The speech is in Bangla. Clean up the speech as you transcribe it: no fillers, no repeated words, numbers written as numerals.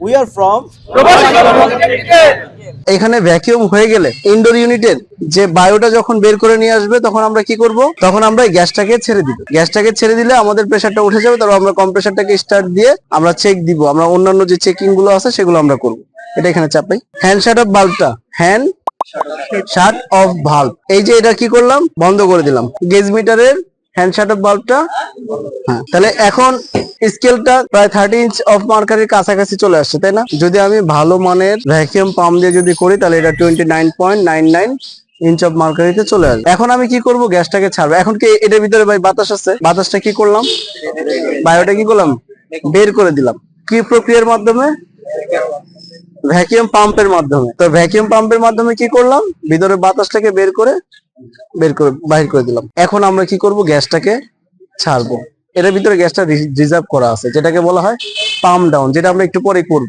We are from এখানে ভ্যাকিউম হয়ে গেলে ইনডোর ইউনিটের যে বায়ুটা যখন বের করে নিয়ে আসবে তখন আমরা কি করব, তখন আমরা এই গ্যাসটাকে ছেড়ে দিব। গ্যাসটাকে ছেড়ে দিলে আমাদের প্রেসারটা উঠে যাবে, তারপর আমরা কম্প্রেসারটাকে স্টার্ট দিয়ে আমরা চেক দিব, আমরা অন্যান্য যে চেকিং গুলো আছে সেগুলো আমরা করব। এটা এখানে চাপাই। হ্যান্ড শাট অফ বাল্বটা, হ্যান্ড শাট অফ ভাল্ব, এই যে এটা কি করলাম, বন্ধ করে দিলাম গেজ মিটারের হ্যান্ড শাট অফ বাল্বটা। হ্যাঁ, তাহলে এখন স্কেলটা প্রায় 30 ইঞ্চ অফ মার্কারের কাছাকাছি চলে আসছে, তাই না? যদি আমি ভালো মানের ভ্যাকুয়াম পাম্প দিয়ে যদি করি তাহলে এটা 29.99 ইঞ্চ অফ মার্কারিতে চলে আসবে। এখন আমি কি করব, গ্যাসটাকে ছাড়বো। এখন কি এটার ভিতরে ভাই বাতাস আছে, বাতাসটা কি করলাম, বায়োটা কি করলাম, বের করে দিলাম। কি প্রক্রিয়ার মাধ্যমে? ভ্যাকুয়াম পাম্পের মাধ্যমে। তো ভ্যাকুয়াম পাম্পের মাধ্যমে কি করলাম, ভিতরে বাতাসটাকে বাহির করে দিলাম। এখন আমরা কি করব, গ্যাসটাকে ছাড়বো। এর ভিতরে গ্যাসটা রিজার্ভ করা আছে, যেটাকে বলা হয় পাম্প ডাউন, যেটা আমরা একটু পরে করব।